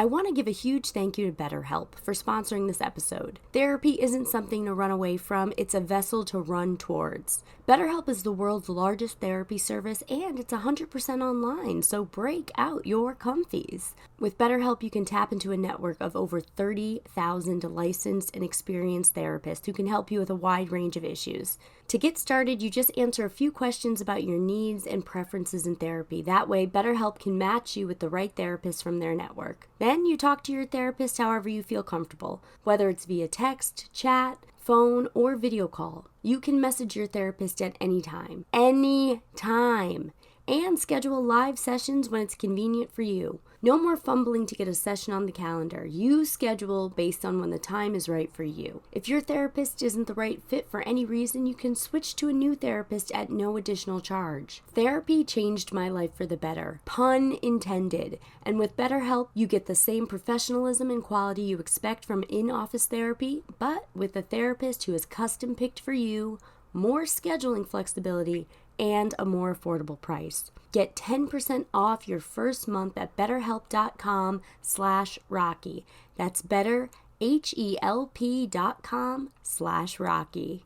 I want to give a huge thank you to BetterHelp for sponsoring this episode. Therapy isn't something to run away from, it's a vessel to run towards. BetterHelp is the world's largest therapy service and it's 100% online, so break out your comfies. With BetterHelp, you can tap into a network of over 30,000 licensed and experienced therapists who can help you with a wide range of issues. To get started, you just answer a few questions about your needs and preferences in therapy. That way, BetterHelp can match you with the right therapist from their network. Then you talk to your therapist however you feel comfortable, whether it's via text, chat, phone, or video call. You can message your therapist at any time. Anytime. And schedule live sessions when it's convenient for you. No more fumbling to get a session on the calendar. You schedule based on when the time is right for you. If your therapist isn't the right fit for any reason, you can switch to a new therapist at no additional charge. Therapy changed my life for the better. Pun intended. And with BetterHelp, you get the same professionalism and quality you expect from in-office therapy, but with a therapist who is custom picked for you, more scheduling flexibility, and a more affordable price. Get 10% off your first month at betterhelp.com/Rocky. That's betterhelp.com/Rocky.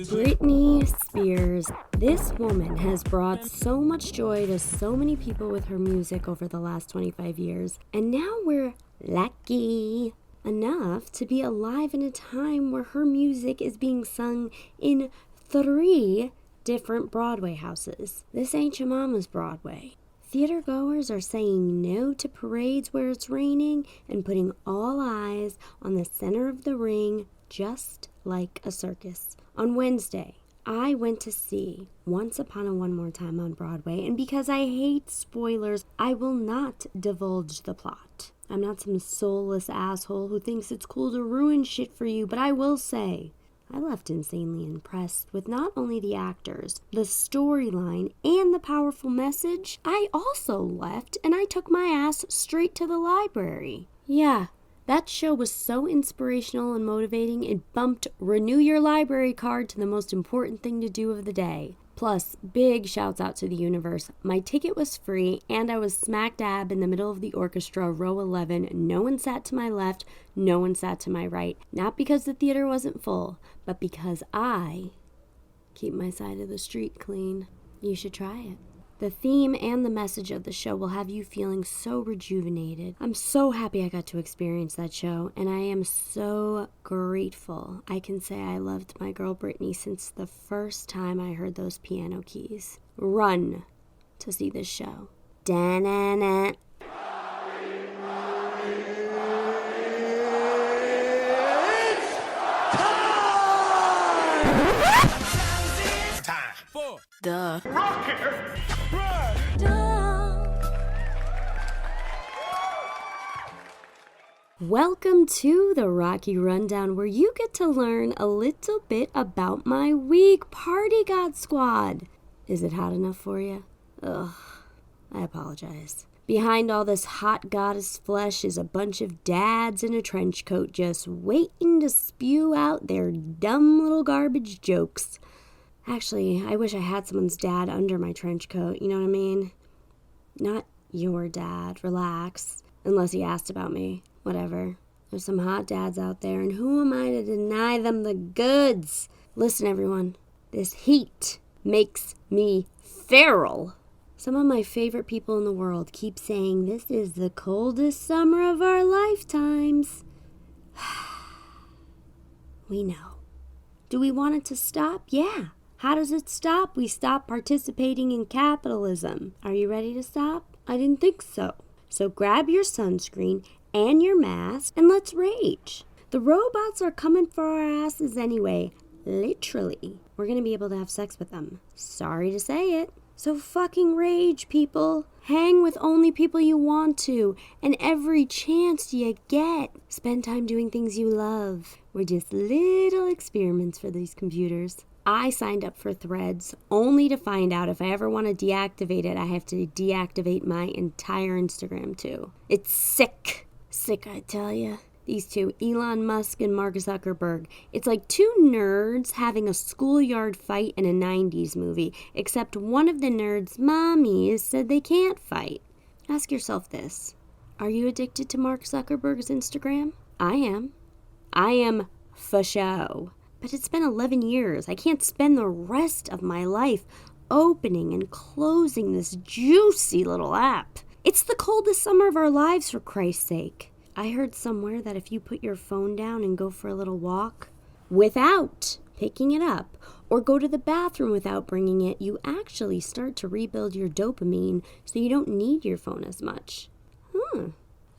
Britney Spears. This woman has brought so much joy to so many people with her music over the last 25 years. And now we're lucky enough to be alive in a time where her music is being sung in 3 different Broadway houses. This ain't your mama's Broadway. Theater goers are saying no to parades where it's raining and putting all eyes on the center of the ring, just like a circus. On Wednesday, I went to see Once Upon a One More Time on Broadway, and because I hate spoilers, I will not divulge the plot. I'm not some soulless asshole who thinks it's cool to ruin shit for you, but I will say, I left insanely impressed with not only the actors, the storyline, and the powerful message. I also left and I took my ass straight to the library. Yeah. That show was so inspirational and motivating, it bumped Renew Your Library card to the most important thing to do of the day. Plus, big shouts out to the universe. My ticket was free, and I was smack dab in the middle of the orchestra, row 11. No one sat to my left, no one sat to my right. Not because the theater wasn't full, but because I keep my side of the street clean. You should try it. The theme and the message of the show will have you feeling so rejuvenated. I'm so happy I got to experience that show, and I am so grateful. I can say I loved my girl Britney since the first time I heard those piano keys. Run to see this show. Da-na-na. Duh. Welcome to the Rocky Rundown, where you get to learn a little bit about my week. Party God Squad. Is it hot enough for you? Ugh, I apologize. Behind all this hot goddess flesh is a bunch of dads in a trench coat just waiting to spew out their dumb little garbage jokes. Actually, I wish I had someone's dad under my trench coat, you know what I mean? Not your dad, relax. Unless he asked about me, whatever. There's some hot dads out there, and who am I to deny them the goods? Listen, everyone, this heat makes me feral. Some of my favorite people in the world keep saying this is the coldest summer of our lifetimes. We know. Do we want it to stop? Yeah. How does it stop? We stop participating in capitalism. Are you ready to stop? I didn't think so. So grab your sunscreen and your mask and let's rage. The robots are coming for our asses anyway. Literally. We're going to be able to have sex with them. Sorry to say it. So fucking rage, people. Hang with only people you want to, and every chance you get. Spend time doing things you love. We're just little experiments for these computers. I signed up for Threads only to find out if I ever want to deactivate it, I have to deactivate my entire Instagram too. It's sick. Sick, I tell ya. These two, Elon Musk and Mark Zuckerberg. It's like two nerds having a schoolyard fight in a 90s movie, except one of the nerds' mommies said they can't fight. Ask yourself this. Are you addicted to Mark Zuckerberg's Instagram? I am. I am for show. But it's been 11 years. I can't spend the rest of my life opening and closing this juicy little app. It's the coldest summer of our lives, for Christ's sake. I heard somewhere that if you put your phone down and go for a little walk without picking it up, or go to the bathroom without bringing it, you actually start to rebuild your dopamine so you don't need your phone as much.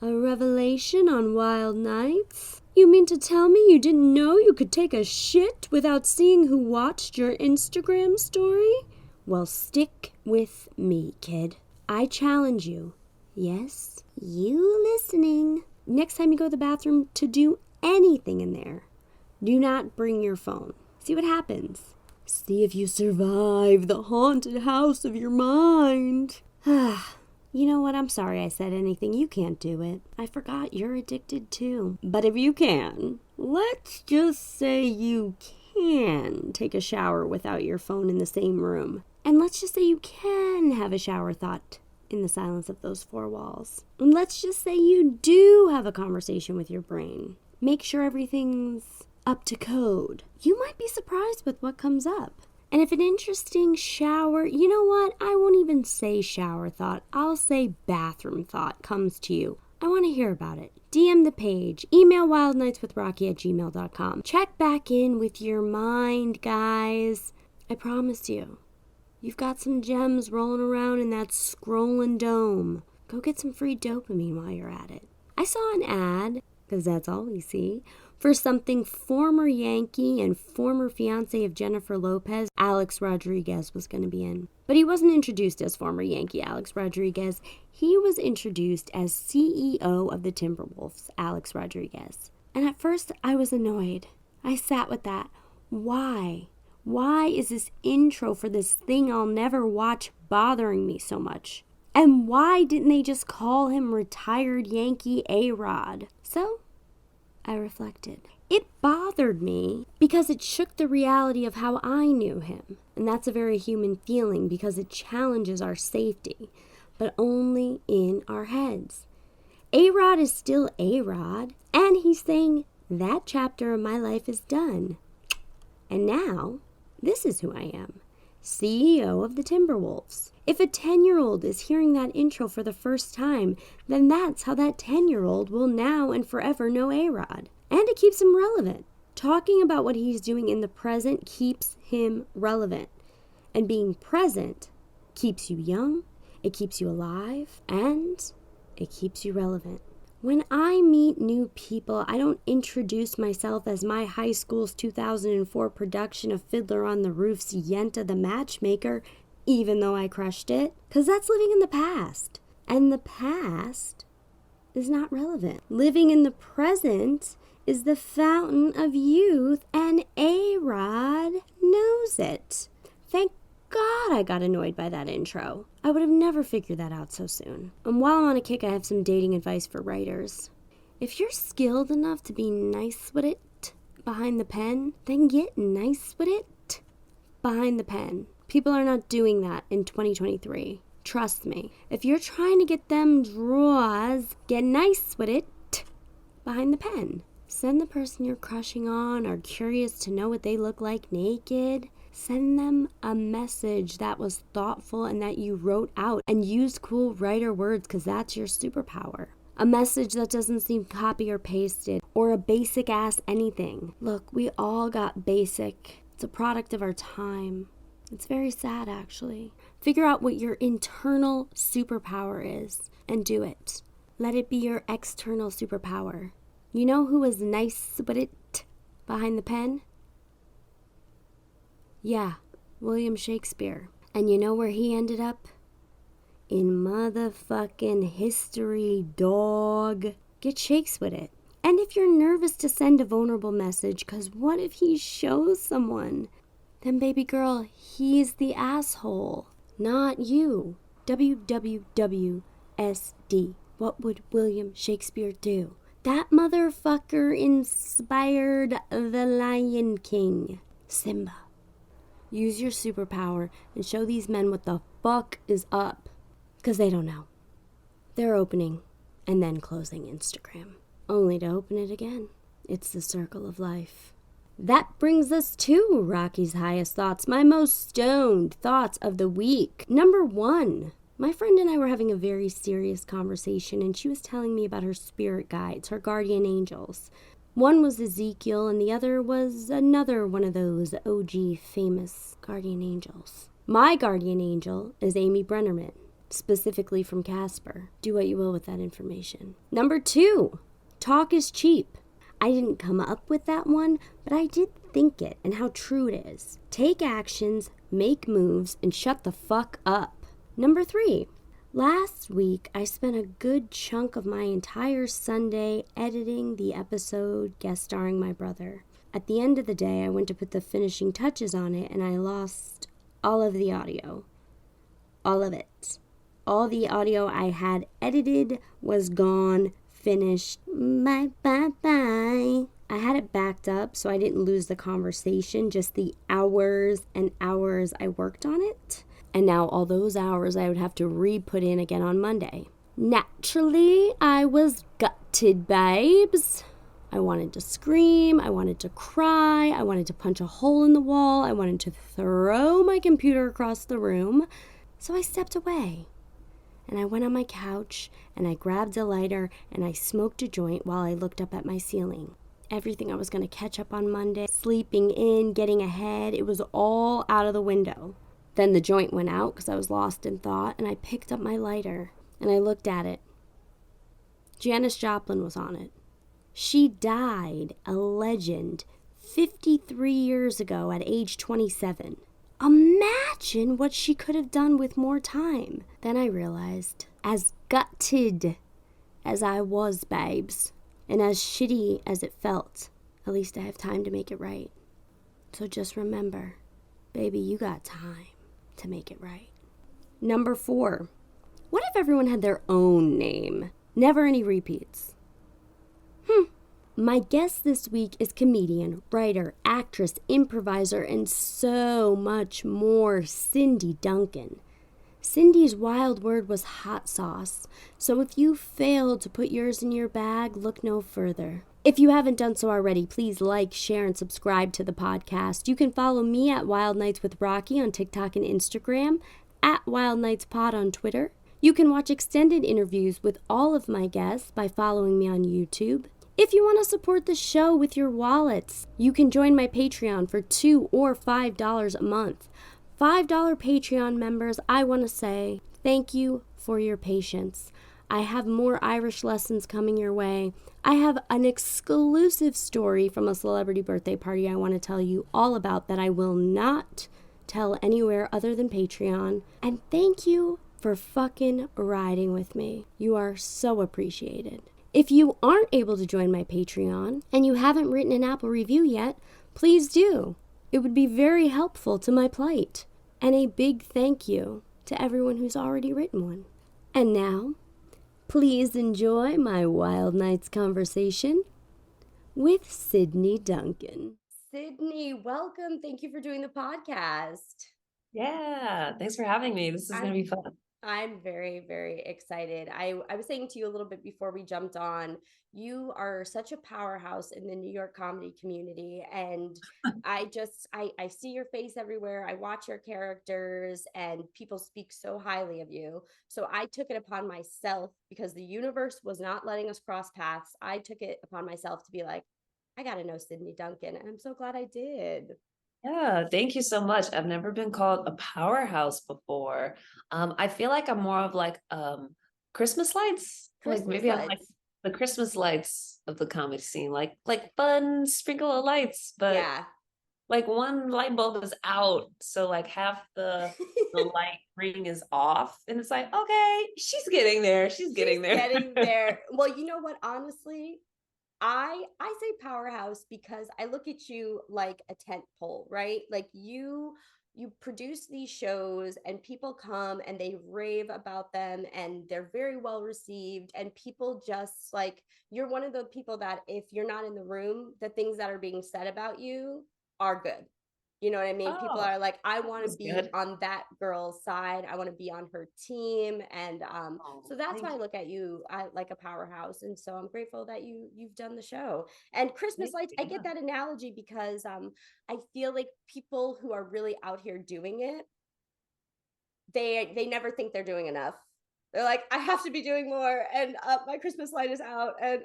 A revelation on wild nights? You mean to tell me you didn't know you could take a shit without seeing who watched your Instagram story? Well, stick with me, kid. I challenge you. Yes, you listening. Next time you go to the bathroom to do anything in there, do not bring your phone. See what happens. See if you survive the haunted house of your mind. You know what? I'm sorry I said anything. You can't do it. I forgot you're addicted too. But if you can, let's just say you can take a shower without your phone in the same room. And let's just say you can have a shower thought in the silence of those four walls. And let's just say you do have a conversation with your brain. Make sure everything's up to code. You might be surprised with what comes up. And if an interesting shower, you know what? I won't even say shower thought. I'll say bathroom thought comes to you. I want to hear about it. DM the page. Email wildnightswithrocky@gmail.com. Check back in with your mind, guys. I promise you. You've got some gems rolling around in that scrolling dome. Go get some free dopamine while you're at it. I saw an ad, because that's all we see, for something former Yankee and former fiancé of Jennifer Lopez, Alex Rodriguez, was going to be in. But he wasn't introduced as former Yankee Alex Rodriguez. He was introduced as CEO of the Timberwolves, Alex Rodriguez. And at first, I was annoyed. I sat with that. Why? Why is this intro for this thing I'll never watch bothering me so much? And why didn't they just call him retired Yankee A-Rod? So I reflected. It bothered me because it shook the reality of how I knew him. And that's a very human feeling because it challenges our safety, but only in our heads. A-Rod is still A-Rod, and he's saying that chapter of my life is done. And now, this is who I am, CEO of the Timberwolves. If a 10-year-old is hearing that intro for the first time, then that's how that 10-year-old will now and forever know A-Rod. And it keeps him relevant. Talking about what he's doing in the present keeps him relevant. And being present keeps you young, it keeps you alive, and it keeps you relevant. When I meet new people, I don't introduce myself as my high school's 2004 production of Fiddler on the Roof's Yenta the Matchmaker, even though I crushed it, because that's living in the past. And the past is not relevant. Living in the present is the fountain of youth, and A-Rod knows it. Thank God I got annoyed by that intro. I would have never figured that out so soon. And while I'm on a kick, I have some dating advice for writers. If you're skilled enough to be nice with it behind the pen, then get nice with it behind the pen. People are not doing that in 2023. Trust me. If you're trying to get them draws, get nice with it behind the pen. Send the person you're crushing on or curious to know what they look like naked. Send them a message that was thoughtful and that you wrote out and used cool writer words because that's your superpower. A message that doesn't seem copy or pasted or a basic ass anything. Look, we all got basic. It's a product of our time. It's very sad, actually. Figure out what your internal superpower is and do it. Let it be your external superpower. You know who was nice with it behind the pen? Yeah, William Shakespeare. And you know where he ended up? In motherfucking history, dog. Get shakes with it. And if you're nervous to send a vulnerable message, because what if he shows someone then baby girl, he's the asshole, not you. WWWSD. What would William Shakespeare do? That motherfucker inspired the Lion King. Simba. Use your superpower and show these men what the fuck is up. Because they don't know. They're opening and then closing Instagram, only to open it again. It's the circle of life. That brings us to Rocky's highest thoughts, my most stoned thoughts of the week. Number 1. My friend and I were having a very serious conversation, and she was telling me about her spirit guides, her guardian angels. One was Ezekiel, and the other was another one of those OG famous guardian angels. My guardian angel is Amy Brennerman, specifically from Casper. Do what you will with that information. Number 2, talk is cheap. I didn't come up with that one, but I did think it and how true it is. Take actions, make moves, and shut the fuck up. Number 3, last week I spent a good chunk of my entire Sunday editing the episode guest starring my brother. At the end of the day, I went to put the finishing touches on it, and I lost all of the audio. All of it. All the audio I had edited was gone, finished. Bye, bye, bye. I had it backed up so I didn't lose the conversation, just the hours and hours I worked on it. And now all those hours I would have to re-put in again on Monday. Naturally, I was gutted, babes. I wanted to scream, I wanted to cry, I wanted to punch a hole in the wall, I wanted to throw my computer across the room. So I stepped away. And I went on my couch, and I grabbed a lighter, and I smoked a joint while I looked up at my ceiling. Everything I was going to catch up on Monday, sleeping in, getting ahead, it was all out of the window. Then the joint went out because I was lost in thought, and I picked up my lighter, and I looked at it. Janis Joplin was on it. She died a legend 53 years ago at age 27. Imagine what she could have done with more time. Then I realized, as gutted as I was, babes, and as shitty as it felt, at least I have time to make it right. So just remember, baby, you got time to make it right. Number 4, what if everyone had their own name? Never any repeats. My guest this week is comedian, writer, actress, improviser, and so much more, Cindy Duncan. Cindy's wild word was hot sauce, so if you failed to put yours in your bag, look no further. If you haven't done so already, please like, share, and subscribe to the podcast. You can follow me at Wild Nights with Rocky on TikTok and Instagram, at Wild Nights Pod on Twitter. You can watch extended interviews with all of my guests by following me on YouTube. If you want to support the show with your wallets, you can join my Patreon for $2 or $5 a month. $5 Patreon members, I want to say thank you for your patience. I have more Irish lessons coming your way. I have an exclusive story from a celebrity birthday party I want to tell you all about that I will not tell anywhere other than Patreon. And thank you for fucking riding with me. You are so appreciated. If you aren't able to join my Patreon and you haven't written an Apple review yet, please do. It would be very helpful to my plight. And a big thank you to everyone who's already written one. And now, please enjoy my Wild Nights conversation with Sydney Duncan. Sydney, welcome. Thank you for doing the podcast. Yeah, thanks for having me. This is going to be fun. I'm very, very excited. I was saying to you a little bit before we jumped on, you are such a powerhouse in the New York comedy community. And I see your face everywhere. I watch your characters and people speak so highly of you. So I took it upon myself, because the universe was not letting us cross paths. I took it upon myself to be like, I got to know Sydney Duncan. And I'm so glad I did. Yeah, thank you so much. I've never been called a powerhouse before. I feel like I'm more of like Christmas lights. Like maybe I'm like the Christmas lights of the comedy scene, like fun sprinkle of lights, but yeah. Like one light bulb is out, so like half the light ring is off, and it's like, okay, she's getting there. She's getting there. Getting there. Well, you know what? Honestly, I say powerhouse because I look at you like a tent pole, right? Like you produce these shows and people come and they rave about them and they're very well received and people just like you're one of the people that if you're not in the room, the things that are being said about you are good. You know what I mean? People Oh, are like, I that want to was be good. on that girl's side. I want to be on her team. And Oh, so that's why thank I you. look at you like a powerhouse. And so I'm grateful that you've done the show. And Christmas Thank lights, I you. get that analogy because I feel like people who are really out here doing it, they never think they're doing enough. They're like, I have to be doing more, and my Christmas light is out, and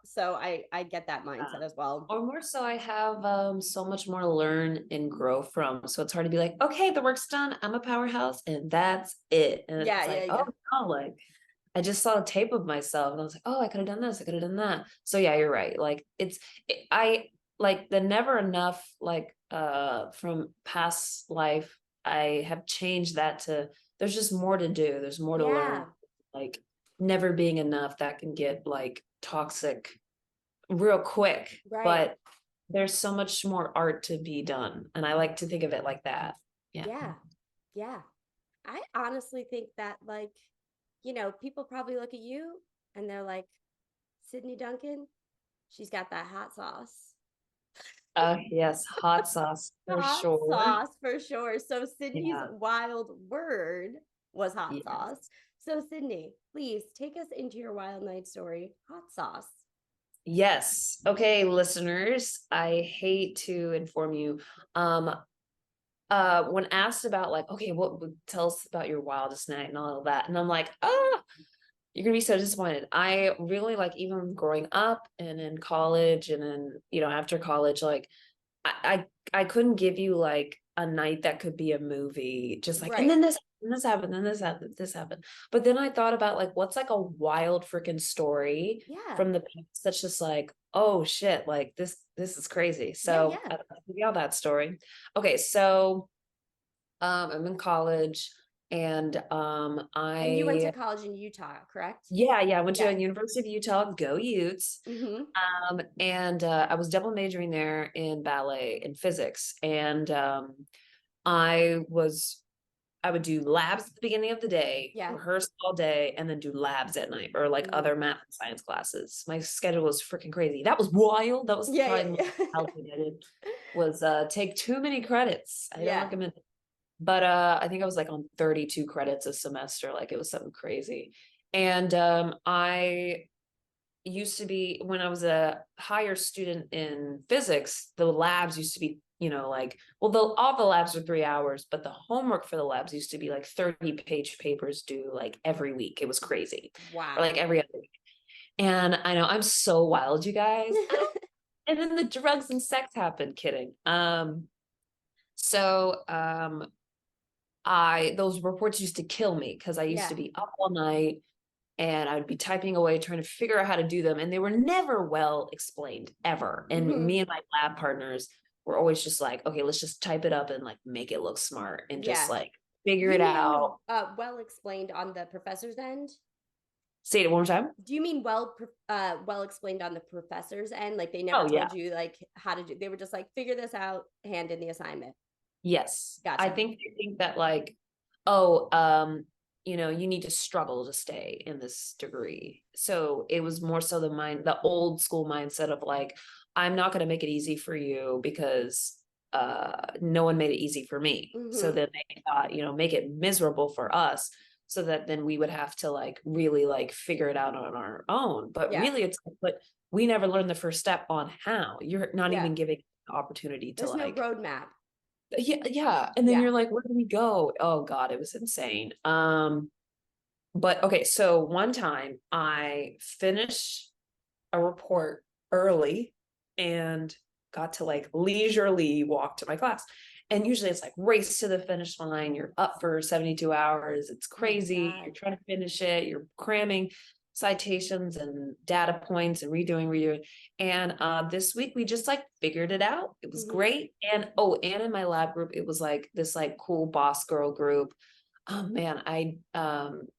So I get that Yeah. mindset as well. Or more so, I have so much more to learn and grow from. So it's hard to be like, okay, the work's done. I'm a powerhouse, and that's it. And Yeah, it's yeah, like, oh yeah, no, like I just saw a tape of myself, and I was like, oh, I could have done this. I could have done that. So yeah, you're right. Like I like the never enough. Like from past life, I have changed that to there's just more to do. There's more to learn. yeah. Like never being enough that can get like toxic real quick, Right. but there's so much more art to be done. And I like to think of it like that. Yeah. Yeah. Yeah. I honestly think that, like, people probably look at you and they're like, Sydney Duncan, she's got that hot sauce. Yes, hot sauce for Hot sure. sauce for sure. So Sydney's Yeah. wild word was hot sauce. Yes. So Sydney, please take us into your wild night story. Hot sauce. Yes. Okay, listeners, I hate to inform you. Um, when asked about like, okay, what would tell us about your wildest night and all of that, and I'm like, you're gonna be so disappointed. I really like even growing up and in college and then after college, like I couldn't give you like a night that could be a movie, just like, and Right. then this happened, then this happened. But then I thought about like what's like a wild freaking story Yeah. from the past that's just like, oh shit, like this is crazy. Yeah. So Yeah. I'll give you all that story. Okay, so I'm in college and And you went to I college in Utah, correct? yeah, I went to Yeah. University of Utah, go Utes. Mm-hmm. And I was double majoring there in ballet and physics. And I was I would do labs at the beginning of the day, Yeah. rehearse all day, and then do labs at night or like Mm-hmm. other math and science classes. My schedule was freaking crazy. That was wild. That was Yeah. probably the Yeah. most wild thing I did was take too many credits. I don't Yeah. recommend it. But I think I was like on 32 credits a semester. Like it was something crazy. And I used to be when I was a higher student in physics, the labs used to be, like, well, all the labs are 3 hours, but the homework for the labs used to be like 30-page papers due like every week. It was crazy. Or like Wow. every other week. And I know I'm so wild, you guys. And then the drugs and sex happened, kidding. So those reports used to kill me because I used to Yeah. be up all night and I would be typing away trying to figure out how to do them. And they were never well explained ever. And Mm-hmm. me and my lab partners were always just like, okay, let's just type it up and like make it look smart and just Yeah. like figure You it mean out. well explained on the professor's end? Say it one more time. Do you mean well explained on the professor's end? Like they never Oh yeah. told you like how to do, they were just like, figure this out, hand in the assignment. Yes. I Gotcha. think they think that like, oh, you need to struggle to stay in this degree. So it was more so the old school mindset of like, I'm not going to make it easy for you because no one made it easy for me. So Mm-hmm. then they thought, make it miserable for us so that then we would have to like really like figure it out on our own. But Yeah. really but we never learned the first step on how. You're not Yeah. even giving the opportunity to There's no like roadmap. yeah, and then Yeah. you're like, where do we go? Oh god, it was insane. But okay, so one time I finished a report early and got to like leisurely walk to my class. And usually it's like race to the finish line. You're up for 72 hours. It's Oh my crazy. God. You're trying to finish it. You're cramming citations and data points and redoing. And this week we just like figured it out. It was Mm-hmm. great. And in my lab group, it was like this like cool boss girl group. Oh man, I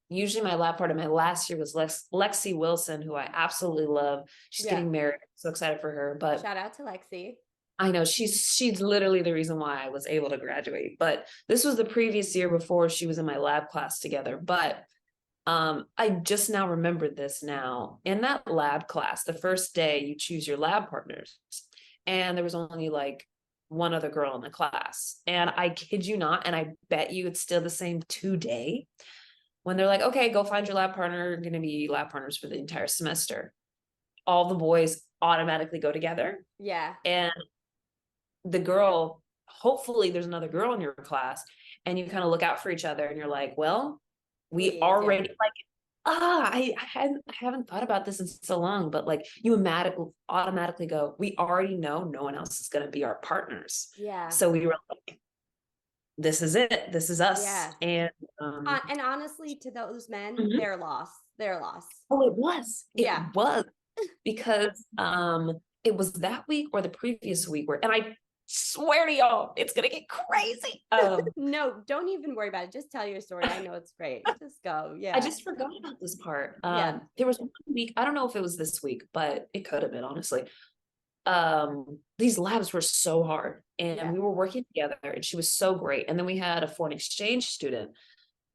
usually my lab partner my last year was Lexi Wilson, who I absolutely love. She's Yeah. getting married. So excited for her. But Shout out to Lexi. I know she's literally the reason why I was able to graduate. But this was the previous year before she was in my lab class together. But I just now remembered this now. In that lab class, the first day you choose your lab partners, and there was only like one other girl in the class. And I kid you not, and I bet you it's still the same today. When they're like, okay, go find your lab partner, you're gonna be lab partners for the entire semester. All the boys automatically go together. Yeah. And the girl, hopefully there's another girl in your class, and you kind of look out for each other and you're like, well, we Please, yeah. already like I haven't thought about this in so long, but like you automatically go, we already know no one else is going to be our partners. Yeah. So we were like, this is it. This is us. Yeah. And honestly, to those men, Mhm. they're lost. They're lost. Oh, it was. It Yeah. was because it was that week or the previous week where, and I swear to y'all, it's gonna get crazy. No, don't even worry about it. Just tell your story. I know it's great. Just go. Yeah. I just forgot about this part. Yeah. There was one week, I don't know if it was this week, but it could have been, honestly. These labs were so hard and Yeah. we were working together and she was so great. And then we had a foreign exchange student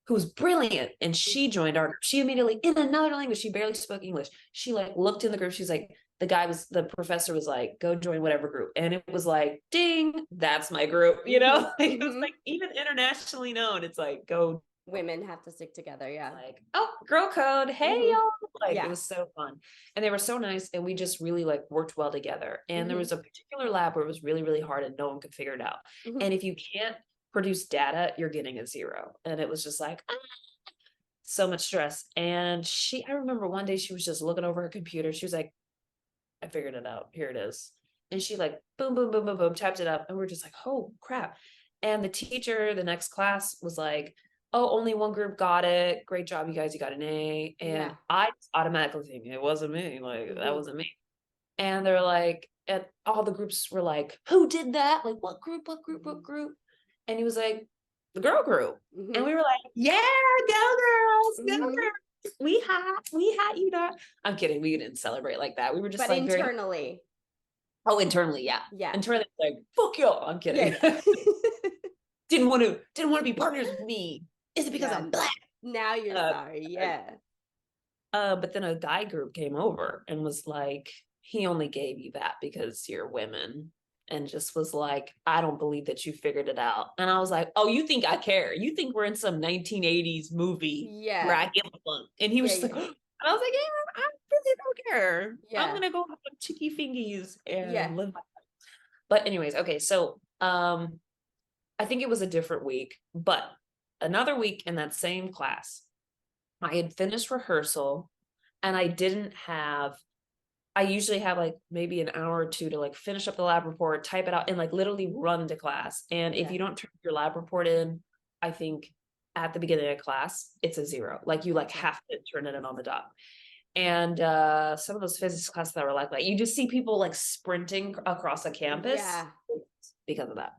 who was brilliant and she joined our group. She immediately, in another language, she barely spoke English. She like looked in the group. She's like, the professor was like, go join whatever group. And it was like, ding, that's my group, you know? Like, it was like even internationally known. It's like, go. Women have to stick together. Yeah. Like, oh, girl code. Hey, y'all. Like, Yeah. it was so fun. And they were so nice. And we just really like worked well together. And there was a particular lab where it was really, really hard and no one could figure it out. And if you can't produce data, you're getting a 0. And it was just like, so much stress. And I remember one day she was just looking over her computer. She was like, I figured it out. Here it is. And she like, boom, boom, boom, boom, boom, typed it up. And we're just like, oh crap. And the teacher, the next class was like, oh, only one group got it. Great job, you guys. You got an A. And I automatically think it wasn't me. Like, that wasn't me. And they're like, and all the groups were like, who did that? Like, what group, what group, what group? And he was like, the girl group. And we were like, yeah, go girls, go girls. We had you know. I'm kidding. We didn't celebrate like that. We were just but like internally. Internally, yeah. Yeah. Internally, like, fuck y'all. I'm kidding. Yeah. didn't want to be partners with me. Is it because I'm black? Now you're sorry. Yeah. But then a guy group came over and was like, he only gave you that because you're women. And just was like, I don't believe that you figured it out. And I was like, oh, you think I care? You think we're in some 1980s movie where I give a fuck? And he was just like, and I was like, yeah, I really don't care. I'm gonna go have chicky fingies and live my life. But anyways, okay, so I think it was a different week, but another week in that same class, I had finished rehearsal and I usually have like maybe an hour or two to like finish up the lab report, type it out, and like literally run to class. And if you don't turn your lab report in, I think at the beginning of class, it's a 0. Like you like have to turn it in on the dot. And some of those physics classes that were like you just see people like sprinting across a campus because of that.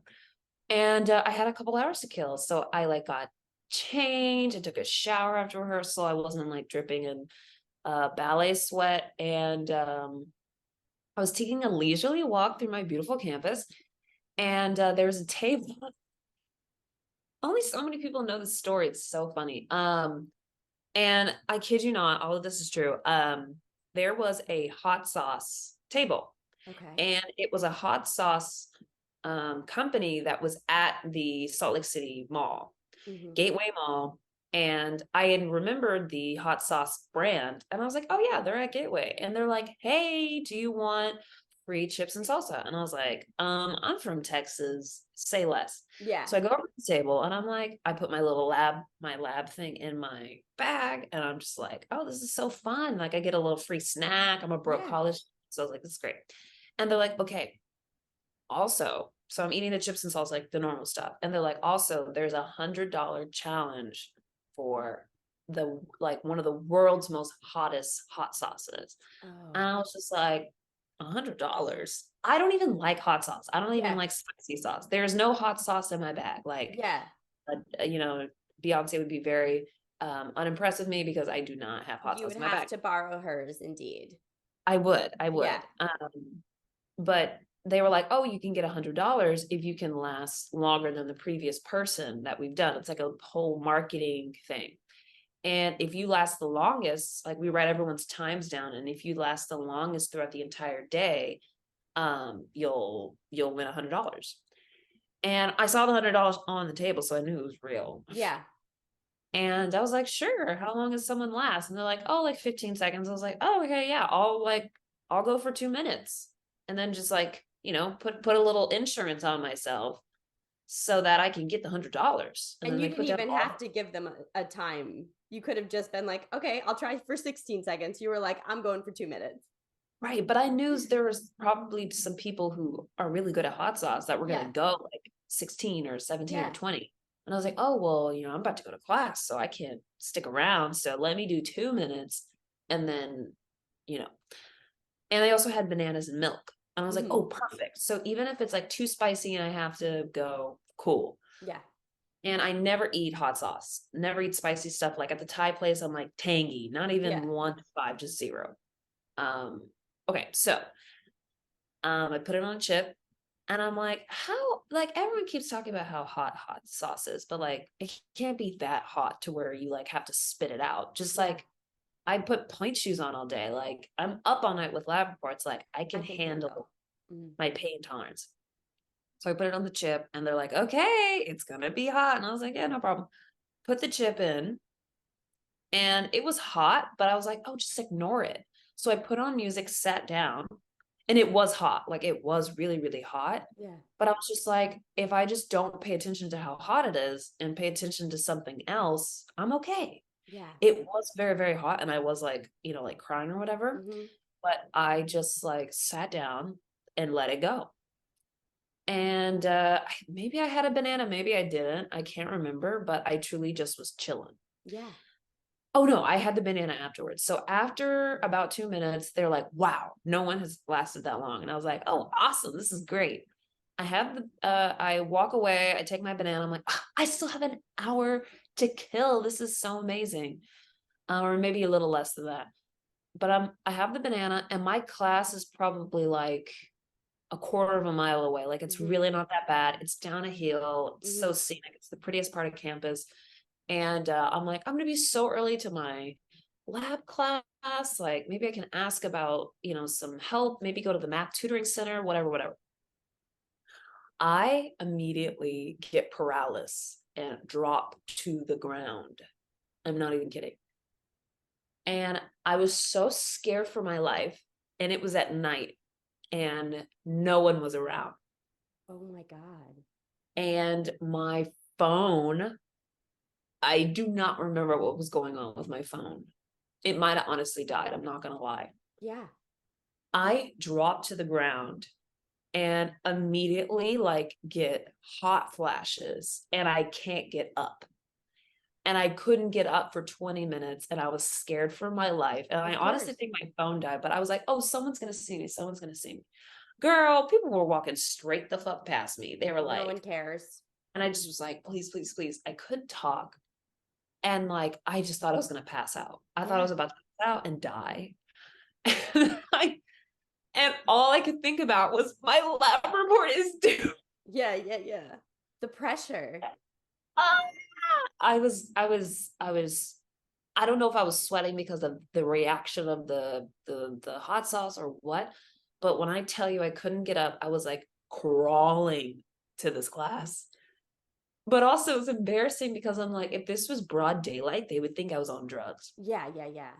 And I had a couple hours to kill. So I like got changed and took a shower after rehearsal. I wasn't like dripping in ballet sweat. And I was taking a leisurely walk through my beautiful campus. And there was a table. Only so many people know this story. It's so funny. And I kid you not, all of this is true. There was a hot sauce table. Okay. And it was a hot sauce company that was at the Salt Lake City Mall, Gateway Mall. And I had remembered the hot sauce brand. And I was like, oh yeah, they're at Gateway. And they're like, hey, do you want free chips and salsa? And I was like, I'm from Texas, say less. Yeah. So I go over to the table and I'm like, I put my lab thing in my bag. And I'm just like, oh, this is so fun. Like I get a little free snack. I'm a broke college. So I was like, this is great. And they're like, okay, also, so I'm eating the chips and salsa, like the normal stuff. And they're like, also, there's $100 challenge for the like one of the world's most hottest hot sauces. And I was just like, $100. I don't even like hot sauce. I don't even like spicy sauce. There's no hot sauce in my bag. Like, you know, Beyonce would be very unimpressed with me because I do not have hot You sauce would in my have bag. to borrow hers, indeed. I Yeah. would. But they were like, oh, you can get $100 if you can last longer than the previous person that we've done. It's like a whole marketing thing. And if you last the longest, like we write everyone's times down, and if you last the longest throughout the entire day, you'll win $100. And I saw the $100 on the table, so I knew it was real. Yeah. And I was like, sure, how long does someone last? And they're like, oh, like 15 seconds. I was like, oh, okay, yeah, I'll go for 2 minutes. And then just like, put a little insurance on myself so that I can get the $100. And And then you they didn't put down even all have to give them a time. You could have just been like, okay, I'll try for 16 seconds. You were like, I'm going for 2 minutes. right. But I knew there was probably some people who are really good at hot sauce that were Yeah. gonna go like 16 or 17 Yeah. or 20. And I was like, oh, well, I'm about to go to class, so I can't stick around. So let me do 2 minutes. And then, you know, and they also had bananas and milk. And I was like, Mhm. oh, perfect. So even if it's like too spicy and I have to go, cool. Yeah. And I never eat hot sauce, never eat spicy stuff. Like at the Thai place, I'm like tangy, not Yeah. even 1 to 5, just 0. Um, okay, so I put it on a chip and I'm like, how, like everyone keeps talking about how hot sauce is, but like it can't be that hot to where you like have to spit it out. Just Yeah. like I put point shoes on all day. Like I'm up all night with lab reports. Like I I can can handle handle. Mhm. my pain tolerance. So I put it on the chip and they're like, okay, it's gonna be hot. And I was like, yeah, no problem. Put the chip in and it was hot, but I was like, oh, just ignore it. So I put on music, sat down, and it was hot. Like it was really, really hot. Yeah. But I was just like, if I just don't pay attention to how hot it is and pay attention to something else, I'm okay. Yeah. It was very, very hot. And I was like, like crying or whatever. Mhm. But I just like sat down and let it go. And maybe I had a banana, maybe I didn't. I can't remember, but I truly just was chilling. Yeah. Oh no, I had the banana afterwards. So after about 2 minutes, they're like, wow, no one has lasted that long. And I was like, oh, awesome. This is great. I walk away, I take my banana. I'm like, "Ah, I still have an hour to kill. This is so amazing. Or maybe a little less than that. But I have the banana and my class is probably like a quarter of a mile away. Like it's Mhm. really not that bad. It's down a hill. It's so Mhm. scenic. It's the prettiest part of campus. And I'm like, I'm gonna be so early to my lab class. Like maybe I can ask about, some help, maybe go to the math tutoring center, whatever, whatever. I immediately get paralysis and drop to the ground. I'm not even kidding. And I was so scared for my life. And it was at night and no one was around. Oh my God. And my phone, I do not remember what was going on with my phone. It might have honestly died. I'm not going to lie. Yeah. I dropped to the ground and immediately like get hot flashes and I can't get up. And I couldn't get up for 20 minutes and I was scared for my life. And I Of honestly course. think my phone died, but I was like, oh, someone's going to see me. Someone's going to see me. Girl, people were walking straight the fuck past me. They were No one like, cares. and I just was like, please, please, please. I couldn't talk. And like, I just thought I was going to pass out. I thought I Yeah. was about to pass out and die. And all I could think about was my lab report is due. Yeah. Yeah. Yeah. The pressure. Ah! I don't know if I was sweating because of the reaction of the hot sauce or what, but when I tell you I couldn't get up, I was like crawling to this class. But also it's embarrassing because I'm like, if this was broad daylight, they would think I was on drugs. Yeah. Yeah. Yeah.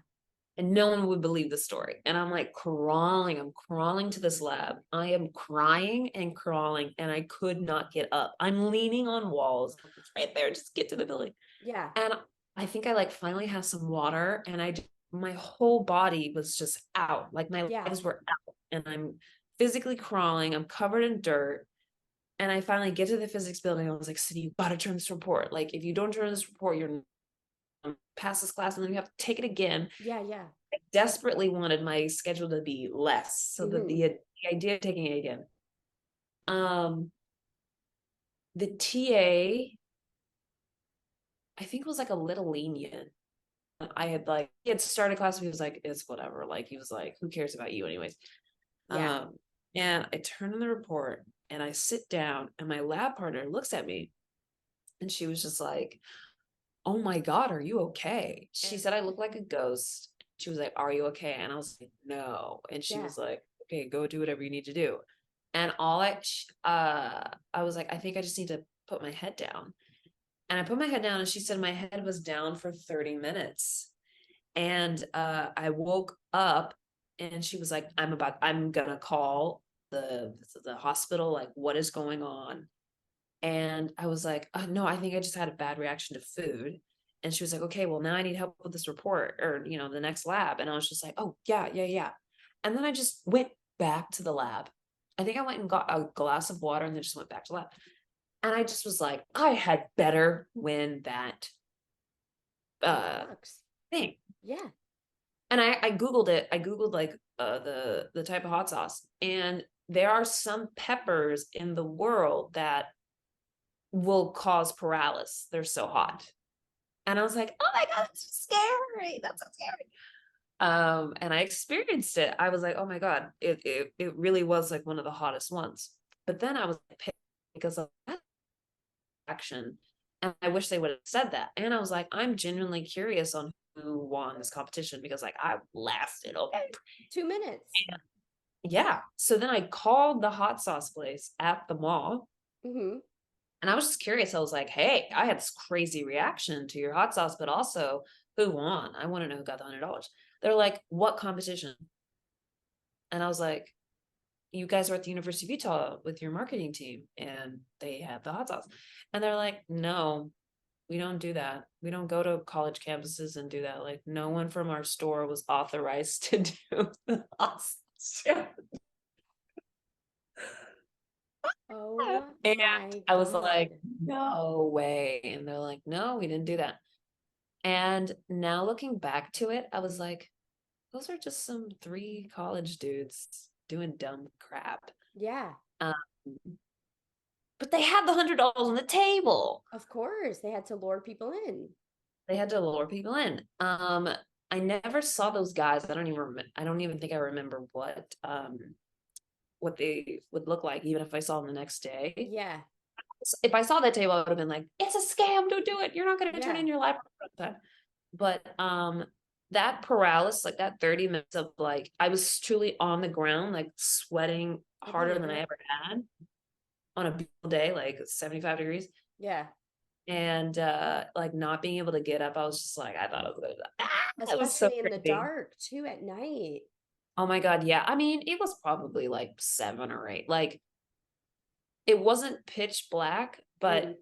And no one would believe the story. And I'm like I'm crawling to this lab. I am crying and crawling, and I could not get up. I'm leaning on walls. It's right there. Just get to the building. Yeah. And I think I like finally have some water, and my whole body was just out. Like my Yeah. legs were out, and I'm physically crawling. I'm covered in dirt. And I finally get to the physics building. I was like, Cindy, you gotta turn this report. Like, if you don't turn this report, you're pass this class, and then you have to take it again. Yeah. Yeah. I desperately wanted my schedule to be less so that Mhm. the idea of taking it again. The TA, I think it was like a little lenient. I had like he had started class, he was like, it's whatever. Like he was like, who cares about you anyways? Yeah. Um, and I turn in the report and I sit down and my lab partner looks at me and she was just like, oh my God, are you okay? She said I look like a ghost. She was like, are you okay? And I was like, no. And she Yeah. was like, okay, go do whatever you need to do. And I was like, I think I just need to put my head down. And I put my head down and she said my head was down for 30 minutes. And I woke up and she was like, I'm gonna call the hospital, like what is going on? And I was like, no, I think I just had a bad reaction to food. And she was like, okay, well, now I need help with this report or, the next lab. And I was just like, oh, yeah, yeah, yeah. And then I just went back to the lab. I think I went and got a glass of water and then just went back to lab. And I just was like, I had better win that Detox. thing. Yeah. And I Googled it. I Googled like the type of hot sauce. And there are some peppers in the world that will cause paralysis. They're so hot. And I was like, oh my God, that's so scary. That's so scary. And I experienced it. I was like, oh my God, it really was like one of the hottest ones. But then I was pissed because of that action. And I wish they would have said that. And I was like, I'm genuinely curious on who won this competition because like I lasted okay. 2 minutes. And yeah. So then I called the hot sauce place at the mall. Mm-hmm. And I was just curious. I was like, hey, I had this crazy reaction to your hot sauce, but also who won? I want to know who got the $100. They're like, what competition? And I was like, you guys are at the University of Utah with your marketing team and they have the hot sauce. And they're like, no, we don't do that. We don't go to college campuses and do that. Like no one from our store was authorized to do the hot sauce. Oh And my I was God. like, no way. And they're like, no, we didn't do that. And now looking back to it, I was like, those are just some three college dudes doing dumb crap. Yeah. Um, but they had the $100 on the table. Of course. They had to lure people in. They had to lure people in. I never saw those guys. I don't even think I remember what they would look like, even if I saw them the next day. Yeah. If I saw that table, I would have been like, it's a scam, don't do it. You're not gonna turn Yeah. in your library. But that paralysis, like that 30 minutes of like I was truly on the ground, like sweating harder than I ever had on a beautiful day, like 75 degrees. Yeah. And like not being able to get up, I was just like, I thought it was it was so Especially in the crazy. dark too at night. Oh my God, yeah. I mean, it was probably like 7 or 8. Like it wasn't pitch black, Mm. but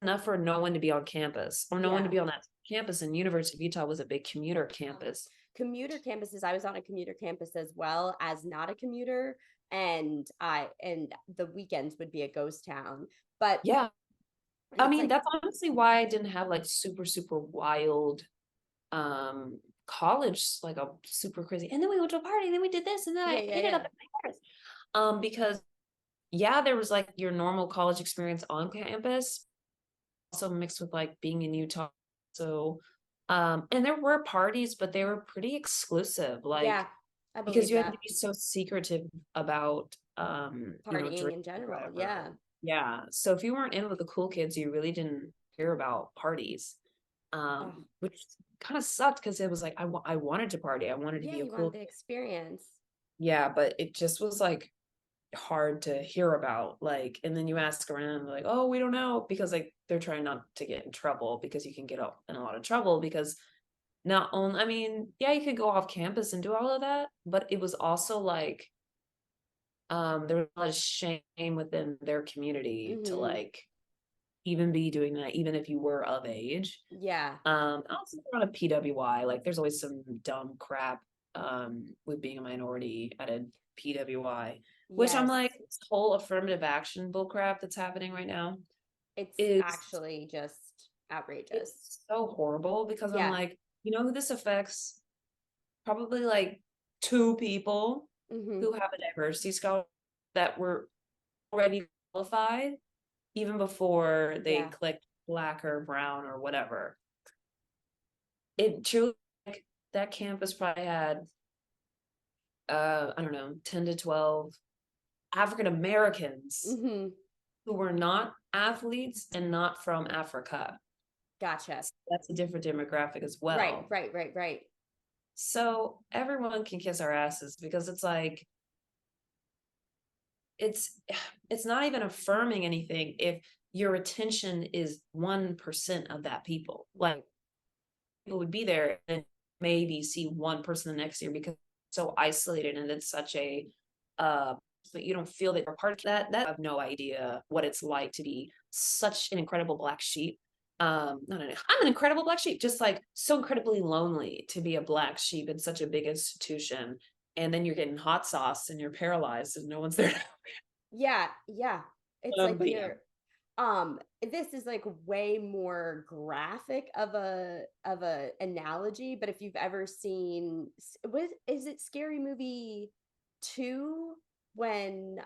enough for no one to be on campus or no one to Yeah. be on that campus. And University of Utah was a big commuter campus. Commuter campuses, I was on a commuter campus as well as not a commuter, and the weekends would be a ghost town. But Yeah. I it's mean, like, that's honestly why I didn't have like super, super wild college, like a super crazy. And then we went to a party, and then we did this, and then yeah, I yeah, ended up yeah. in Paris. Because yeah, there was like your normal college experience on campus, also mixed with like being in Utah. So and there were parties, but they were pretty exclusive, like Yeah, I because believe you had to that. be so secretive about Partying in drinking or general. Yeah. whatever. Yeah. So if you weren't in with the cool kids, you really didn't hear about parties. Oh, Which kind of sucked because it was like I wanted to party. I wanted to yeah, be a you wanted cool the kid. experience. Yeah, but it just was like hard to hear about. Like, and then you ask around, like, oh, we don't know, because like they're trying not to get in trouble because you can get up in a lot of trouble because not only, I mean, yeah, you could go off campus and do all of that, but it was also like there was a lot of shame within their community to Mm-hmm. like even be doing that, even if you were of age. Yeah. Also on a PWI, like there's always some dumb crap with being a minority at a PWI, which I'm Yes. like, this whole affirmative action bull crap that's happening right now It's is actually just outrageous. it's so horrible because I'm Yeah. like, you know who this affects? Probably like 2 people Mm-hmm. who have a diversity scholar that were already qualified even before they Yeah. clicked black or brown or whatever. it truly, like, that campus probably had, I don't know, 10 to 12 African Americans Mm-hmm. who were not athletes and not from Africa. Gotcha. So that's a different demographic as Right, well. right, right, right. So everyone can kiss our asses because it's like, it's it's not even affirming anything if your attention is 1% of that people. Like, Right. people would be there and maybe see one person the next year because it's so isolated and it's such a uh but you don't feel that you're part of that. I have no idea what it's like to be such an incredible black sheep. No, no, no. I'm an incredible black sheep, just like so incredibly lonely to be a black sheep in such a big institution. And then you're getting hot sauce and you're paralyzed and no one's there. Yeah, yeah. It's like But yeah, this is like way more graphic of a analogy, but if you've ever seen what is it, Scary Movie 2, when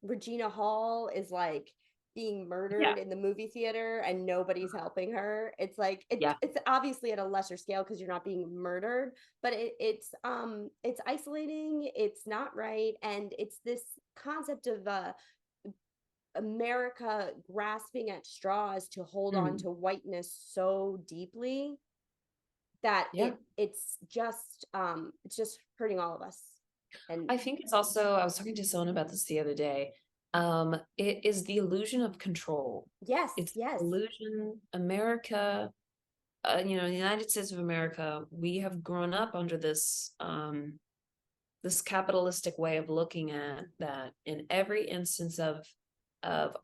Regina Hall is like being yeah, murdered in the movie theater and nobody's helping her. It's like yeah. it's obviously at a lesser scale because you're not being murdered, but it's isolating, it's not right, and it's this concept of America grasping at straws to hold on Mm, to whiteness so deeply that yeah. it's just hurting all of us. And I think it's also, I was talking to someone about this the other day. It is the illusion of control. yes, It's yes. illusion. America, the United States of America, we have grown up under this capitalistic way of looking at that in every instance of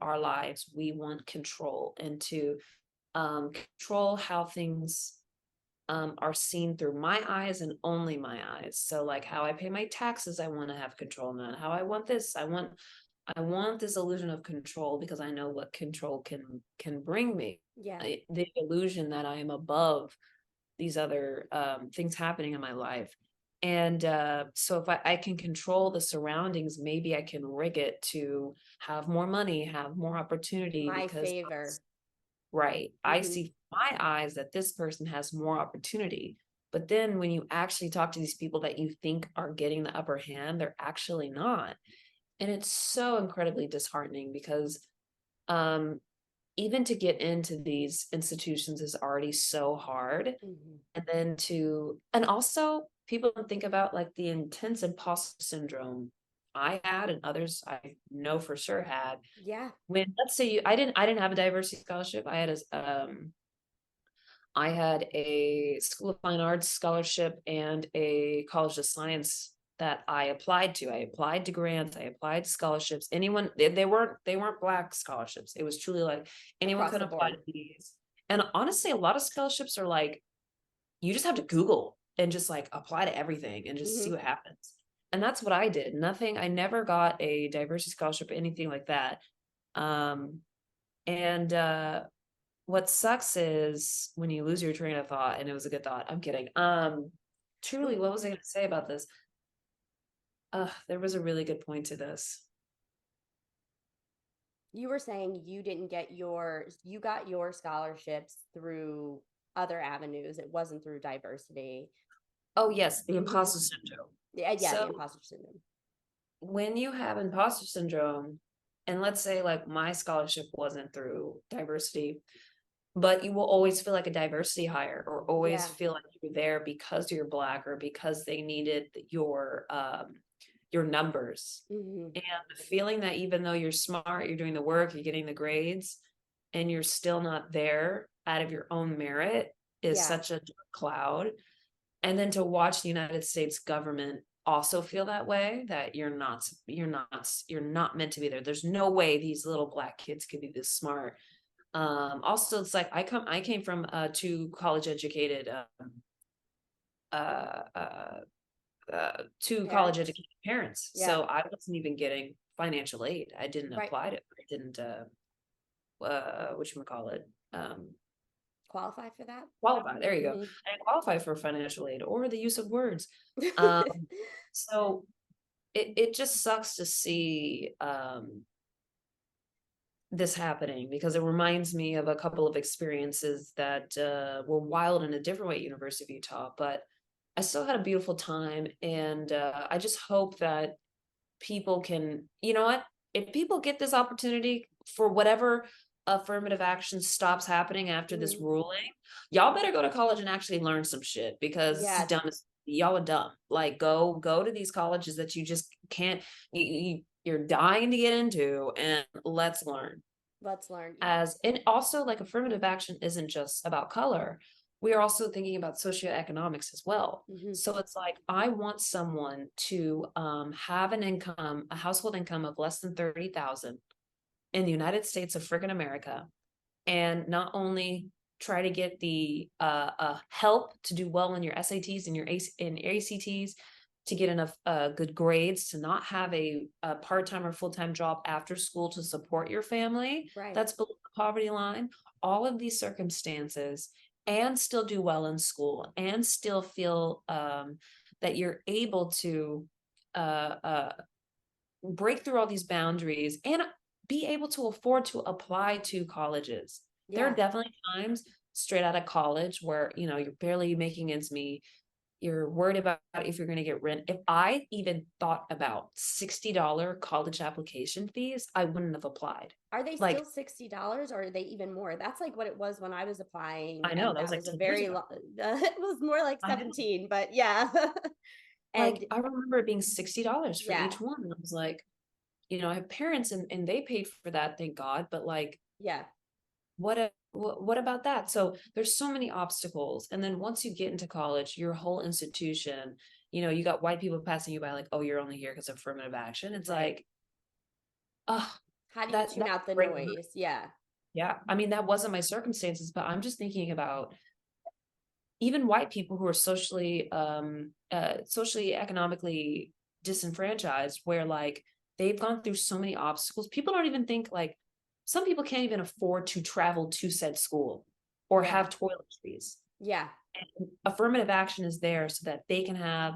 our lives, we want control and to control how things are seen through my eyes and only my eyes. So like how I pay my taxes, I want to have control on that. How I want this, I want this illusion of control because I know what control can bring me. Yeah. The illusion that I am above these other things happening in my life. And so if I can control the surroundings, maybe I can rig it to have more money, have more opportunity My because favor. right. I Mm-hmm. see from my eyes that this person has more opportunity. But then when you actually talk to these people that you think are getting the upper hand, they're actually not. And it's so incredibly disheartening because um, even to get into these institutions is already so hard. Mm-hmm. And also people don't think about like the intense imposter syndrome I had and others I know for sure had Yeah. when let's say I didn't have a diversity scholarship. I had a School of Fine Arts scholarship and a College of Science that I applied to. I applied to grants, I applied to scholarships. Anyone, they weren't black scholarships. It was truly like anyone Across could the apply board. to these. And honestly, a lot of scholarships are like you just have to Google and just like apply to everything and just see Mm-hmm. what happens. And that's what I did. I never got a diversity scholarship, anything like that. Um, and what sucks is when you lose your train of thought, and it was a good thought. I'm kidding. Truly, what was I going to say about this? There was a really good point to this. You were saying you got your scholarships through other avenues. It wasn't through diversity. Oh, yes, the Mm-hmm. imposter syndrome. Yeah, yeah, the So imposter syndrome. when you have imposter syndrome, and let's say like my scholarship wasn't through diversity, but you will always feel like a diversity hire or always Yeah. feel like you're there because you're black or because they needed your numbers. Mm-hmm. And the feeling that even though you're smart, you're doing the work, you're getting the grades, and you're still not there out of your own merit is Yeah. such a dark cloud. And then to watch the United States government also feel that way, that you're not meant to be there. There's no way these little black kids could be this smart. Also it's like I came from two college educated uh, uh, two college Parents. educated parents. Yeah. So I wasn't even getting financial aid. I didn't Right. apply to it. I didn't whatchamacallit, Qualify for that. qualify. There you go. Mm-hmm. I didn't qualify for financial aid or the use of words. Um, so it just sucks to see this happening because it reminds me of a couple of experiences that were wild in a different way at University of Utah, but I still had a beautiful time, and I just hope that people can, you know what, if people get this opportunity for whatever affirmative action stops happening after this Mhm. ruling, y'all better go to college and actually learn some shit because this is Yeah, dumb y'all are dumb. Like go to these colleges that you just can't, you're dying to get into, and let's learn. let's learn. As and also, like, affirmative action isn't just about color, we are also thinking about socioeconomics as well. Hmm. So it's like I want someone to have an income, a household income of less than 30,000 in the United States of friggin' America, and not only try to get the help to do well in your SATs and your ACTs, to get enough good grades to not have a part-time or full-time job after school to support your family Right. that's below the poverty line, all of these circumstances, and still do well in school and still feel that you're able to uh, uh, break through all these boundaries and be able to afford to apply to colleges. There are Yeah. definitely times straight out of college where, you're barely making ends meet. You're worried about if you're going to get rent. If I even thought about $60 college application fees, I wouldn't have applied. Are they Like, still $60 or are they even more? That's like what it was when I was applying, I know and that was that like was a 10 years very ago. long, it was more like I know. 17, but yeah. And Like, I remember it being $60 for yeah, each one. And I was like, I have parents and they paid for that, thank God. But like, yeah, what about that? So there's so many obstacles, and then once you get into college, your whole institution, you got white people passing you by like, oh, you're only here because of affirmative action. It's right. like, oh, How do you that tune that out the breaks my heart. noise? Yeah. Yeah, I mean, that wasn't my circumstances, but I'm just thinking about even white people who are socially economically disenfranchised, where like they've gone through so many obstacles. People don't even think, like, some people can't even afford to travel to said school or Yeah. have toiletries. Yeah. And affirmative action is there so that they can have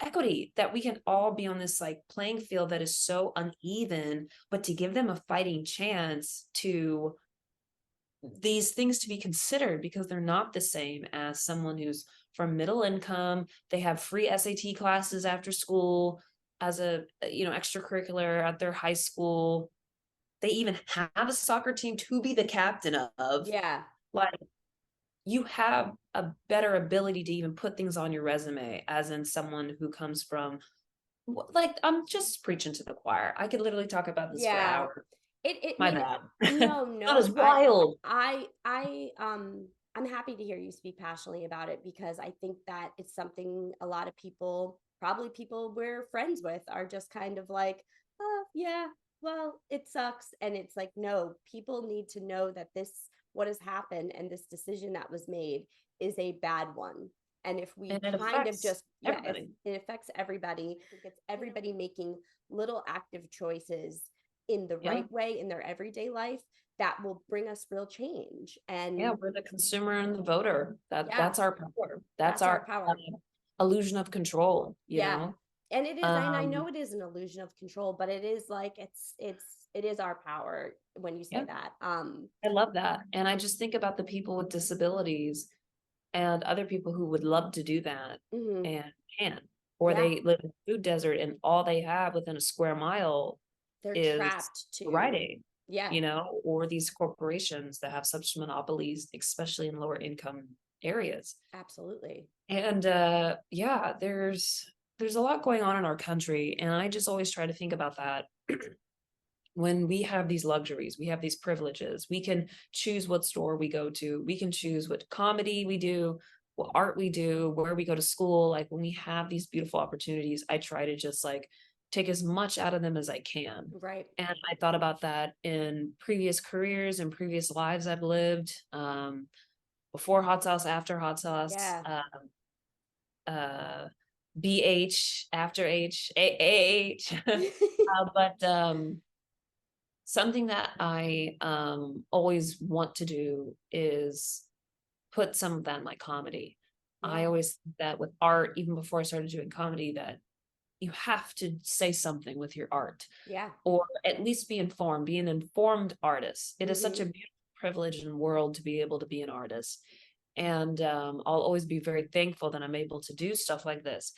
equity, that we can all be on this like playing field that is so uneven, but to give them a fighting chance to these things to be considered, because they're not the same as someone who's from middle income. They have free SAT classes after school as a extracurricular at their high school. They even have a soccer team to be the captain of. Yeah. Like, you have a better ability to even put things on your resume, as in someone who comes from, like, I'm just preaching to the choir. I could literally talk about this for Yeah. hours. It My made it. bad. No, That is no. wild. I'm happy to hear you speak passionately about it, because I think that it's something a lot of people, probably people we're friends with, are just kind of like, oh yeah, well, it sucks. And it's like, no, people need to know that this, what has happened and this decision that was made, is a bad one. And if we And it kind of affects just, yeah, if everybody. it affects everybody, I think it's everybody making little active choices in the Yeah. right way in their everyday life that will bring us real change. Yeah, And we're the consumer and the voter. yeah, That's our power. That's that's our our power. illusion of control, you Yeah. know? And it is, and I know Um, it is an illusion of control, but it is like it is our power when you say yeah, that. I love that. And I just think about the people with disabilities and other people who would love to do that Mhm. and can't, or Yeah, they live in a food desert and all they have within a square mile they're is trapped Rite to, Aid, yeah, or these corporations that have such monopolies, especially in lower income areas. absolutely. And yeah, there's a lot going on in our country, and I just always try to think about that. When we have these luxuries, we have these privileges, we can choose what store we go to, we can choose what comedy we do, what art we do, where we go to school. Like, when we have these beautiful opportunities, I try to just like take as much out of them as I can. Right. And I thought about that in previous careers and previous lives I've lived, before hot sauce, after hot sauce, Yeah. uh BH, after H, AH. But something that I always want to do is put some of that in my comedy. I Yeah. always think that with art, even before I started doing comedy, that you have to say something with your art, Yeah. or at least be an informed artist. It is such Mm-hmm. a beautiful privilege in the world to be able to be an artist. And I'll always be very thankful that I'm able to do stuff like this.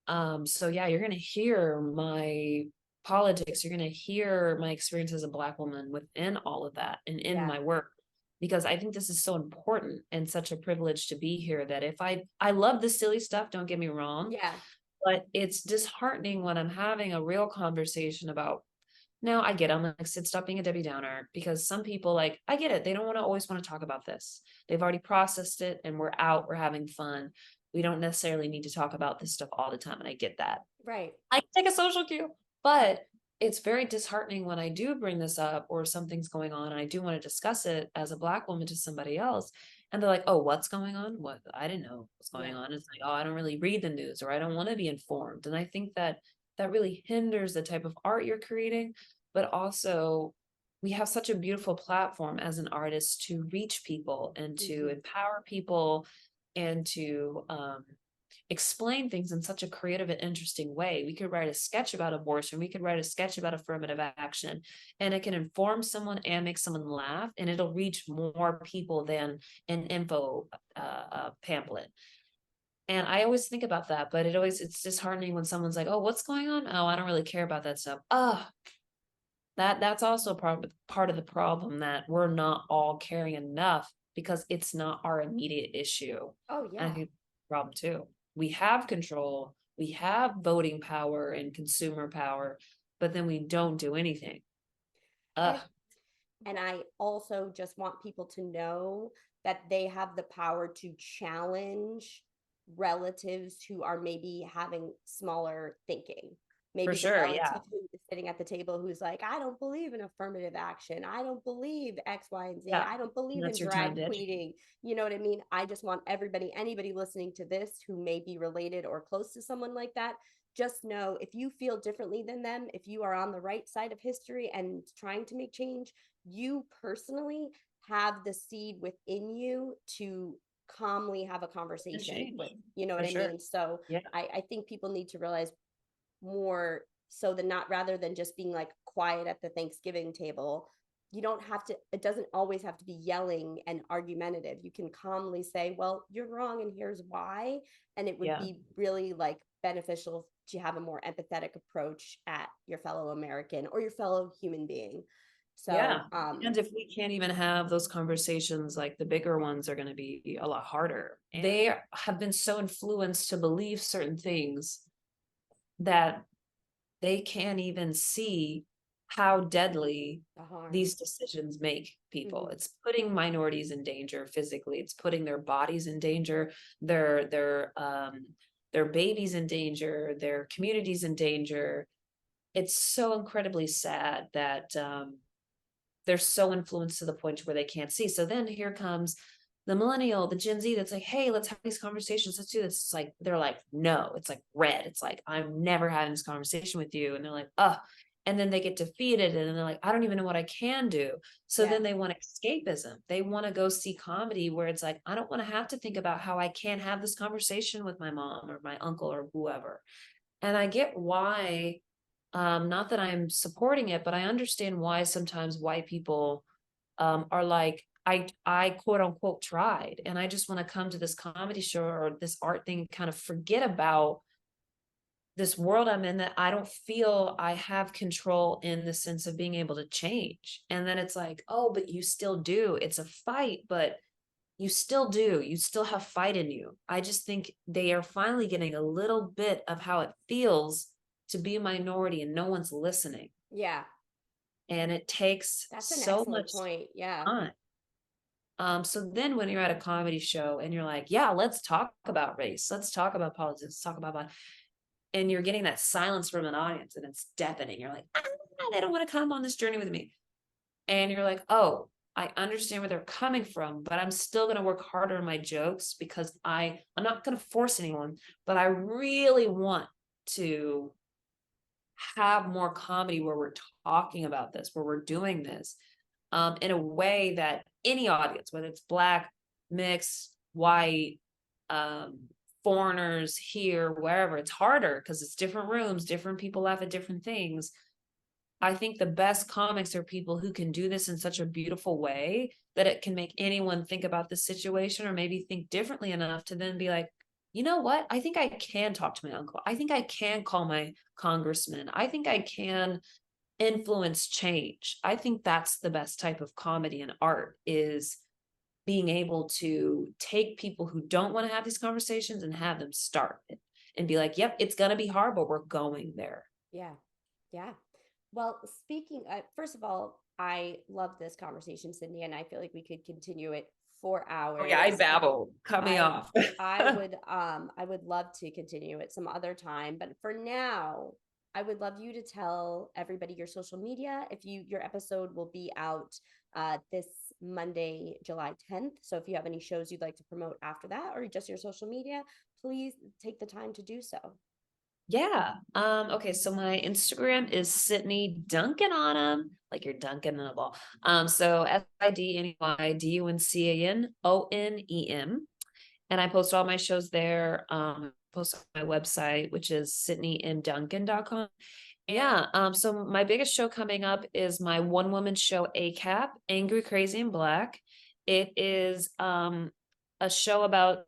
So yeah, you're gonna hear my politics, you're gonna hear my experience as a Black woman within all of that and in Yeah. my work, because I think this is so important and such a privilege to be here, that if I love the silly stuff, don't get me wrong, Yeah. but it's disheartening when I'm having a real conversation about, no, I get it. I'm like, Sid, stop being a Debbie Downer, because some people, like, I get it. They don't want to always want to talk about this. They've already processed it and we're out, we're having fun. We don't necessarily need to talk about this stuff all the time. And I get that. Right. I take a social cue, but it's very disheartening when I do bring this up or something's going on and I do want to discuss it as a Black woman to somebody else. And they're like, oh, what's going on? What? I didn't know what's going Yeah. on. It's like, oh, I don't really read the news, or I don't want to be informed. And I think that that really hinders the type of art you're creating, but also we have such a beautiful platform as an artist to reach people and to Mm-hmm. empower people and to explain things in such a creative and interesting way. We could write a sketch about abortion, we could write a sketch about affirmative action, and it can inform someone and make someone laugh, and it'll reach more people than an info pamphlet. And I always think about that, but it's disheartening when someone's like, oh, what's going on? Oh, I don't really care about that stuff. Oh, that's also part of the problem, that we're not all caring enough because it's not our immediate issue. Oh, And I yeah. think that's the problem too. We have control, we have voting power and consumer power, but then we don't do anything. Ugh. And And I also just want people to know that they have the power to challenge relatives who are maybe having smaller thinking. For Maybe the sure, yeah. relative who is sitting at the table who's like, I don't believe in affirmative action. I don't believe X, Y, and Z. Yeah. I don't And believe in that's your time drag to educate. queening. You know what I mean? I just want everybody, anybody listening to this who may be related or close to someone like that, just know if you feel differently than them, if you are on the right side of history and trying to make change, you personally have the seed within you to calmly have a And conversation change. with, you know what For I sure. mean? So Yeah. I think people need to realize more, so that not, rather than just being like quiet at the Thanksgiving table, you don't have to, it doesn't always have to be yelling and argumentative. You can calmly say, well, you're wrong and here's why. And it would Yeah. be really like beneficial to have a more empathetic approach at your fellow American or your fellow human being. Yeah. So And if we can't even have those conversations, like the bigger ones are going to be a lot harder. They have been so influenced to believe certain things that they can't even see how deadly the harm. these decisions make people. Mm-hmm. It's putting minorities in danger physically. It's putting their bodies in danger, their babies in danger, their communities in danger. It's so incredibly sad that they're so influenced to the point where they can't see. So then here comes the millennial, the Gen Z that's like, hey, let's have these conversations. Let's do this. It's like, they're like, no, it's like red. It's like, I'm never having this conversation with you. And they're like, oh, and then they get defeated and they're like, I don't even know what I can do. So Yeah. then they want escapism. They want to go see comedy where it's like, I don't want to have to think about how I can't have this conversation with my mom or my uncle or whoever. And I get why, not that I'm supporting it, but I understand why sometimes white people are like, I quote unquote tried, and I just want to come to this comedy show or this art thing, kind of forget about this world I'm in, that I don't feel I have control in the sense of being able to change. And then it's like, oh, but you still do. It's a fight, but you still do. You still have fight in you. I just think they are finally getting a little bit of how it feels to be a minority and no one's listening. Yeah. And it takes That's an so excellent much point. Yeah. time. So then when you're at a comedy show and you're like, yeah, let's talk about race, let's talk about politics, let's talk about, and you're getting that silence from an audience and it's deafening. You're like, they don't want to come on this journey with me. And you're like, oh, I understand where they're coming from, but I'm still going to work harder on my jokes because I'm not going to force anyone, but I really want to have more comedy where we're talking about this, where we're doing this in a way that any audience, whether it's Black, mixed, white, um, foreigners here, wherever. It's harder because it's different rooms, different people laugh at different things. I think the best comics are people who can do this in such a beautiful way that it can make anyone think about the situation or maybe think differently enough to then be like, you know what? I think I can talk to my uncle. I think I can call my congressman. I think I can influence change. I think that's the best type of comedy and art, is being able to take people who don't want to have these conversations and have them start it and be like, yep, it's going to be hard, but we're going there. Yeah. Yeah. Well, speaking, first of all, I love this conversation, Sydney, and I feel like we could continue it for Oh yeah, I hours. babble. Cut me off. I would love to continue it some other time, but for now, I would love you to tell everybody your social media. Your episode will be out this Monday, July 10th. So if you have any shows you'd like to promote after that, or just your social media, please take the time to do so. Yeah. Okay, so my Instagram is Sydney Duncan on them, like you're Duncan in a ball. So SIDNEYDUNCANONEM. And I post all my shows there. Post on my website, which is sydneymduncan.com. Yeah. So my biggest show coming up is my one woman show, ACAP, Angry, Crazy, and Black. It is a show about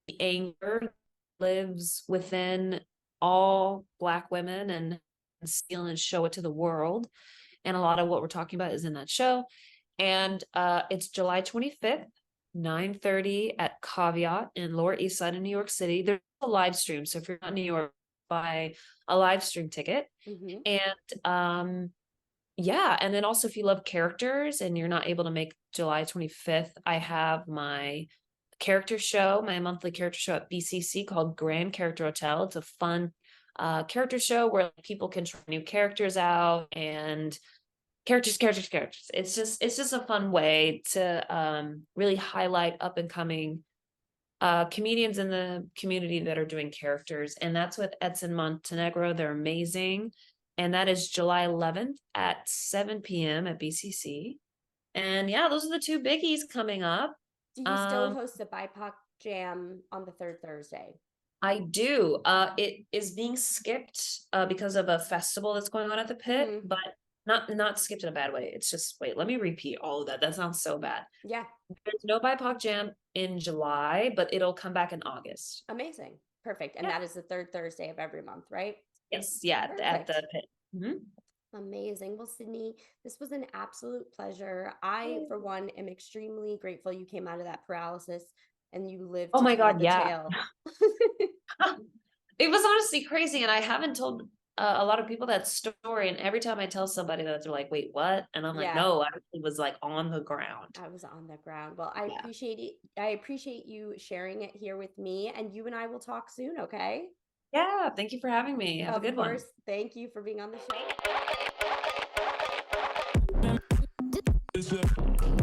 the anger lives within all Black women and steal and show it to the world. And a lot of what we're talking about is in that show. And it's July 25th, 9:30 at Caveat in Lower East Side of New York City. There's a live stream. So if you're not in New York, buy a live stream ticket. Mm-hmm. And yeah, and then also if you love characters and you're not able to make July 25th, I have my character show, my monthly character show at BCC called Grand Character Hotel. It's a fun character show where people can try new characters out and characters. It's just a fun way to really highlight up and coming comedians in the community that are doing characters. And that's with Edson Montenegro. They're amazing. And that is July 11th at 7 p.m. at BCC. And yeah, those are the two biggies coming up. Do you still host the BIPOC Jam on the third Thursday? I do. It is being skipped because of a festival that's going on at the pit, Mm-hmm. but not skipped in a bad way. It's just, wait, let me repeat all of that. That sounds so bad. Yeah. There's no BIPOC Jam in July, but it'll come back in August. Amazing. Perfect. And Yeah. that is the third Thursday of every month, right? Yes. Yeah. At the pit. Mm-hmm. Amazing. Well, Sydney, this was an absolute pleasure. I, for one, am extremely grateful you came out of that paralysis and you lived Oh to my tell God, the yeah. tale. It was honestly crazy, and I haven't told a lot of people that story. And every time I tell somebody that, they're like, "Wait, what?" And I'm like, Yeah. "No, I actually was like on the ground." I was on the ground. Well, I Yeah. appreciate it. I appreciate you sharing it here with me, and you and I will talk soon, okay? Yeah. Thank you for having me. Have a good one. Of course. Thank you for being on the show.